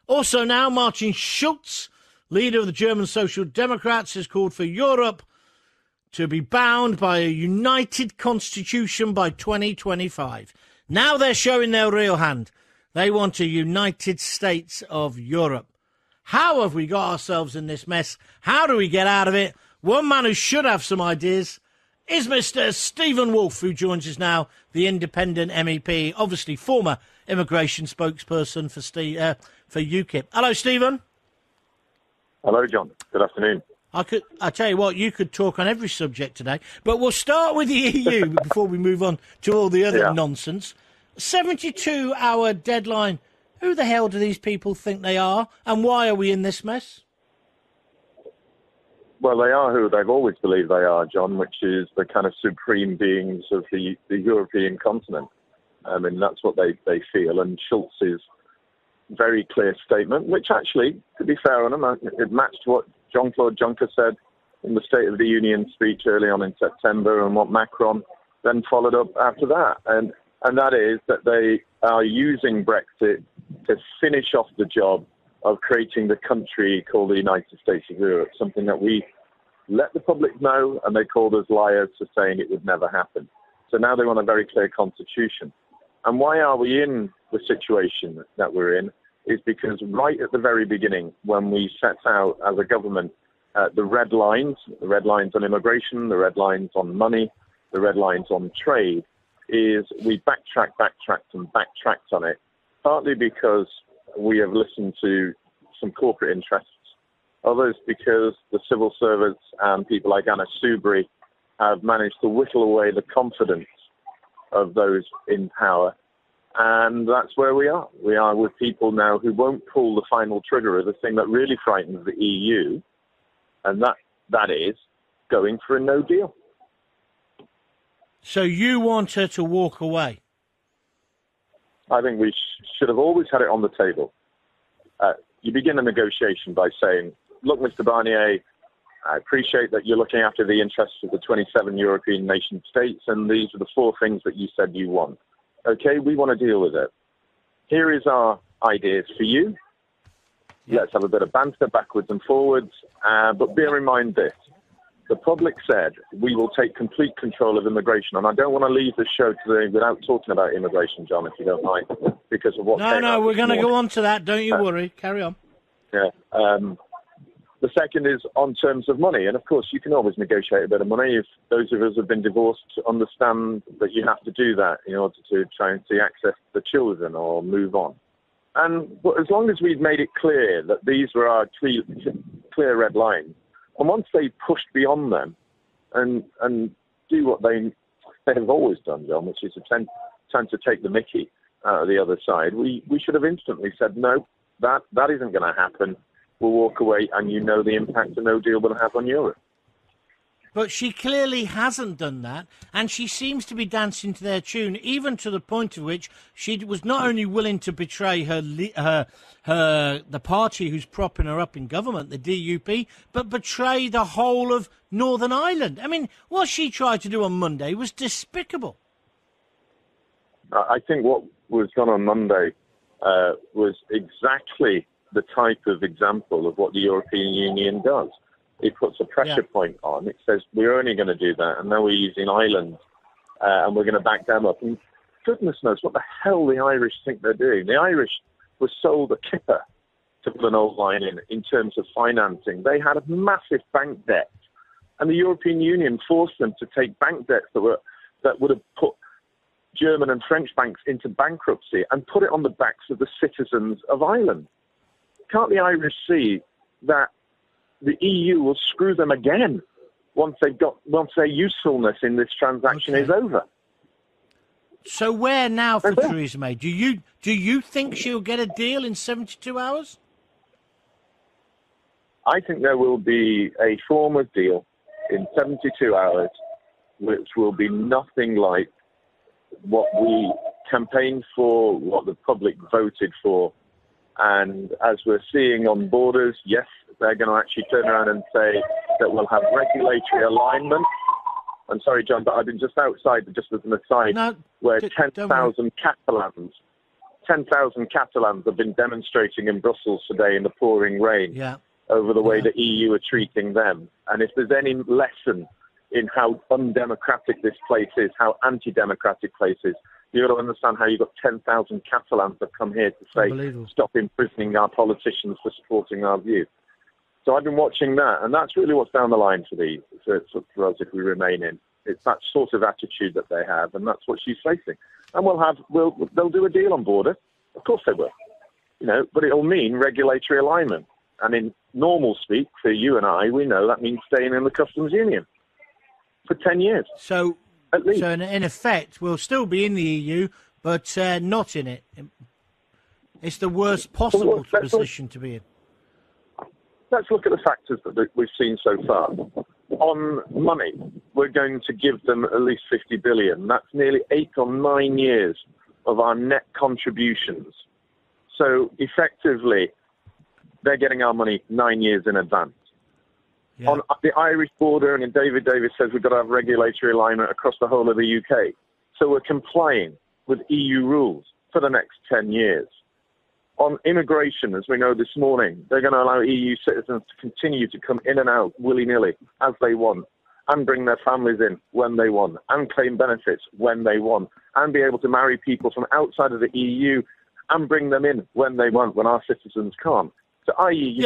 Also now, Martin Schulz, leader of the German Social Democrats, has called for Europe to be bound by a united constitution by 2025. Now they're showing their real hand. They want a United States of Europe. How have we got ourselves in this mess? How do we get out of it? One man who should have some ideas is Mr. Stephen Wolfe, who joins us now, the independent MEP, obviously former immigration spokesperson for UKIP. Hello, Stephen. Hello, John. Good afternoon. I tell you what, you could talk on every subject today, but we'll start with the EU before we move on to all the other nonsense. 72-hour deadline. Who the hell do these people think they are, and why are we in this mess? Well, they are who they've always believed they are, John, which is the kind of supreme beings of the European continent. I mean, that's what they feel. And Schulz's very clear statement, which actually, to be fair on him, it matched what Jean-Claude Juncker said in the State of the Union speech early on in September and what Macron then followed up after that. And that is that they are using Brexit to finish off the job of creating the country called the United States of Europe, something that we let the public know, and they called us liars for saying it would never happen. So now they want a very clear constitution. And why are we in the situation that we're in is because right at the very beginning, when we set out as a government, the red lines on immigration, the red lines on money, the red lines on trade, is we backtracked on it, partly because we have listened to some corporate interests, others because the civil servants and people like Anna Soubry have managed to whittle away the confidence of those in power. And that's where we are. We are with people now who won't pull the final trigger of the thing that really frightens the EU, and that is going for a no deal. So you want her to walk away? I think we should have always had it on the table. You begin a negotiation by saying, look, Mr. Barnier, I appreciate that you're looking after the interests of the 27 European nation states, and these are the 4 things that you said you want. Okay, we want to deal with it. Here is our ideas for you. Let's have a bit of banter backwards and forwards, but bear in mind this. The public said we will take complete control of immigration, and I don't want to leave the show today without talking about immigration, John, if you don't mind, because of what. No, we're going to go on to that. Don't you worry. Carry on. Yeah. The second is on terms of money, and of course you can always negotiate a bit of money. If those of us who have been divorced understand that you have to do that in order to try and see access to the children or move on. But as long as we've made it clear that these were our clear red lines, and once they pushed beyond them and do what they have always done, John, which is tend to take the mickey out of the other side, we should have instantly said, no, that isn't going to happen. We'll walk away, and you know the impact a no deal will have on Europe. But she clearly hasn't done that, and she seems to be dancing to their tune, even to the point of which she was not only willing to betray the party who's propping her up in government, the DUP, but betray the whole of Northern Ireland. I mean, what she tried to do on Monday was despicable. I think what was done on Monday was exactly the type of example of what the European Union does. It puts a pressure point on. It says, we're only going to do that, and now we're using Ireland, and we're going to back them up. And goodness knows what the hell the Irish think they're doing. The Irish were sold a kipper, to put an old line in terms of financing. They had a massive bank debt, and the European Union forced them to take bank debts that would have put German and French banks into bankruptcy and put it on the backs of the citizens of Ireland. Can't the Irish see that the EU will screw them again once their usefulness in this transaction is over? So where now for Theresa May? Do you think she'll get a deal in 72 hours? I think there will be a form of deal in 72 hours which will be nothing like what we campaigned for, what the public voted for. And as we're seeing on borders, yes, they're going to actually turn around and say that we'll have regulatory alignment. I'm sorry, John, but I've been just outside, just as an aside, where 10,000 10,000 Catalans have been demonstrating in Brussels today in the pouring rain over the way the EU are treating them. And if there's any lesson in how undemocratic this place is, how anti-democratic place is, you've got to understand how you've got 10,000 Catalans that come here to say, stop imprisoning our politicians for supporting our view. So I've been watching that, and that's really what's down the line for us if we remain in. It's that sort of attitude that they have, and that's what she's facing. And they'll do a deal on border. Of course they will. But it'll mean regulatory alignment. And in normal speak, for you and I, we know that means staying in the customs union for 10 years. So in effect, we'll still be in the EU, but not in it. It's the worst possible position to be in. Let's look at the factors that we've seen so far. On money, we're going to give them at least 50 billion. That's nearly 8 or 9 years of our net contributions. So effectively, they're getting our money 9 years in advance. Yeah. On the Irish border, and David Davis says we've got to have regulatory alignment across the whole of the UK. So we're complying with EU rules for the next 10 years. On immigration, as we know this morning, they're going to allow EU citizens to continue to come in and out willy-nilly as they want, and bring their families in when they want, and claim benefits when they want, and be able to marry people from outside of the EU and bring them in when they want, when our citizens can't. So, i.e.,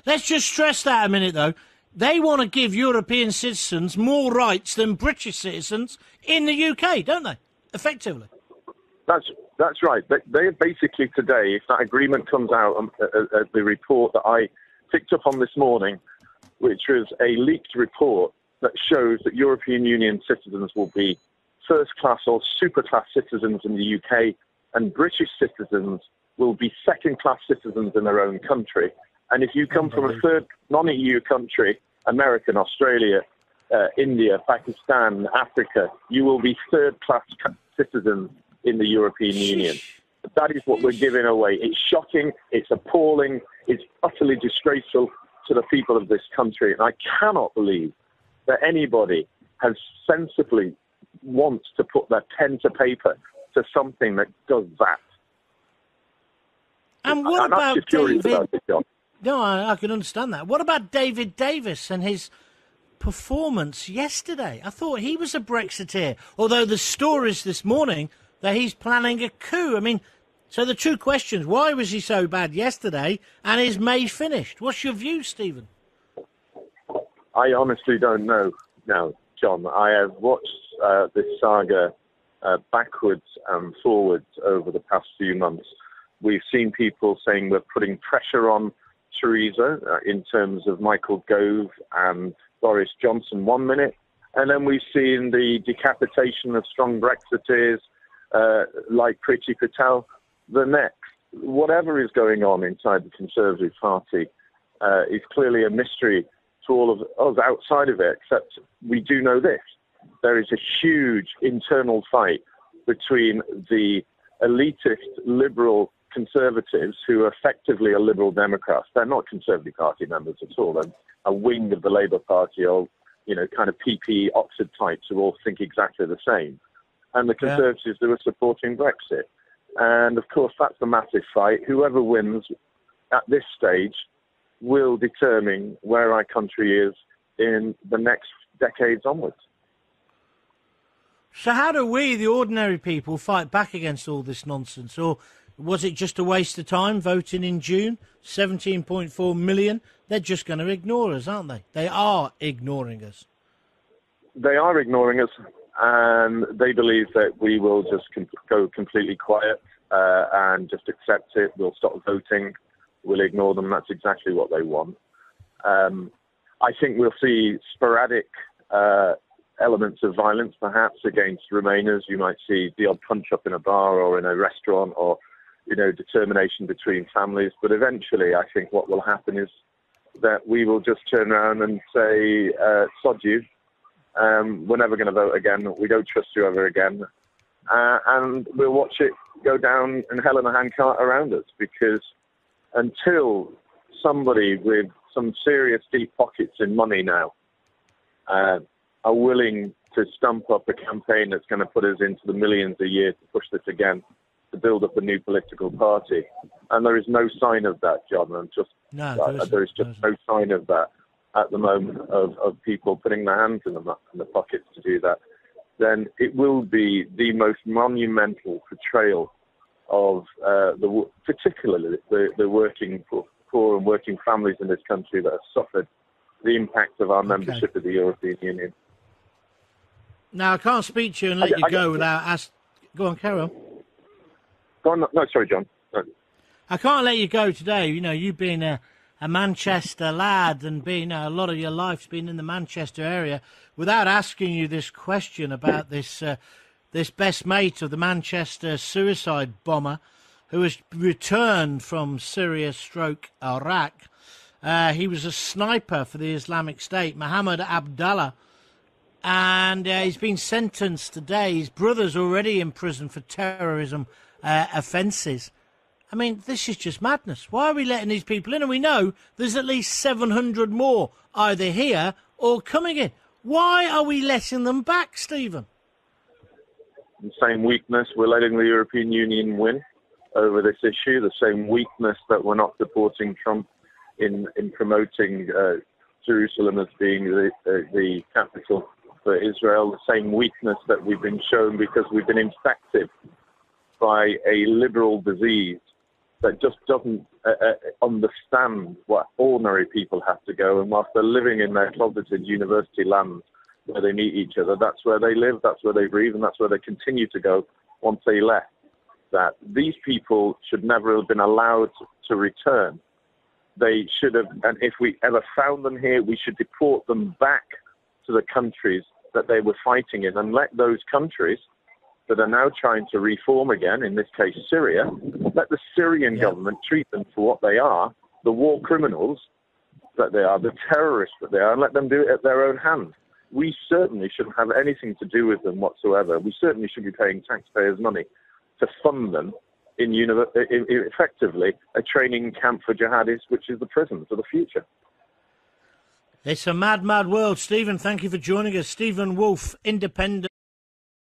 let's just stress that a minute, though. They want to give European citizens more rights than British citizens in the UK, don't they? Effectively. That's right. They basically today, if that agreement comes out, the report that I picked up on this morning, which was a leaked report that shows that European Union citizens will be first-class or super-class citizens in the UK, and British citizens will be second-class citizens in their own country. And if you come from a third non-EU country, American, Australia, India, Pakistan, Africa, you will be third-class citizens in the European Union. That is what we're giving away. It's shocking, it's appalling, it's utterly disgraceful to the people of this country. And I cannot believe that anybody has sensibly wants to put their pen to paper to something that does that. And what about David? No, I can understand that. What about David Davis and his performance yesterday? I thought he was a Brexiteer, although the stories this morning that he's planning a coup. I mean, so the two questions: why was he so bad yesterday, and is May finished? What's your view, Stephen? I honestly don't know now, John. I have watched this saga backwards and forwards over the past few months. We've seen people saying we're putting pressure on Theresa in terms of Michael Gove and Boris Johnson 1 minute, and then we've seen the decapitation of strong Brexiteers like Priti Patel the next. Whatever is going on inside the Conservative Party is clearly a mystery to all of us outside of it, except we do know this. There is a huge internal fight between the elitist liberal Conservatives, who are effectively a Liberal Democrats. They're not Conservative Party members at all. They're a wing of the Labour Party, or, kind of PP Oxford types who all think exactly the same. And the Conservatives who are supporting Brexit. And, of course, that's a massive fight. Whoever wins at this stage will determine where our country is in the next decades onwards. So how do we, the ordinary people, fight back against all this nonsense? Or was it just a waste of time voting in June? 17.4 million? They're just going to ignore us, aren't they? They are ignoring us. They are ignoring us, and they believe that we will just go completely quiet and just accept it. We'll stop voting. We'll ignore them. That's exactly what they want. I think we'll see sporadic elements of violence, perhaps, against Remainers. You might see the odd punch-up in a bar or in a restaurant, or, determination between families. But eventually, I think what will happen is that we will just turn around and say, sod you. We're never going to vote again. We don't trust you ever again. And we'll watch it go down in hell in a handcart around us, because until somebody with some serious deep pockets in money now are willing to stump up a campaign that's going to put us into the millions a year to push this again, to build up a new political party. And there is no sign of that, John. There is just no sign of that at the moment of people putting their hands in the pockets to do that. Then it will be the most monumental portrayal of particularly the working poor and working families in this country that have suffered the impact of our membership of the European Union. Now, I can't speak to you and let you go without asking. Go on, carry on. Go on. No, sorry, John. No. I can't let you go today. You know, you've been a Manchester lad and been a lot of your life's been in the Manchester area without asking you this question about this best mate of the Manchester suicide bomber who has returned from Syria/Iraq. He was a sniper for the Islamic State, Mohammed Abdallah, and he's been sentenced today. His brother's already in prison for terrorism offences. I mean, this is just madness. Why are we letting these people in? And we know there's at least 700 more either here or coming in. Why are we letting them back, Stephen? The same weakness, we're letting the European Union win over this issue. The same weakness that we're not supporting Trump in promoting Jerusalem as being the capital for Israel. The same weakness that we've been shown because we've been infected by a liberal disease that just doesn't understand what ordinary people have to go. And whilst they're living in their closeted university lands where they meet each other, that's where they live, that's where they breathe, and that's where they continue to go once they left. That these people should never have been allowed to return. They should have, and if we ever found them here, we should deport them back to the countries that they were fighting in and let those countries that are now trying to reform again, in this case Syria, let the Syrian government treat them for what they are, the war criminals that they are, the terrorists that they are, and let them do it at their own hand. We certainly shouldn't have anything to do with them whatsoever. We certainly should be paying taxpayers' money to fund them in effectively a training camp for jihadis, which is the prison for the future. It's a mad, mad world. Stephen, thank you for joining us. Stephen Wolfe, independent.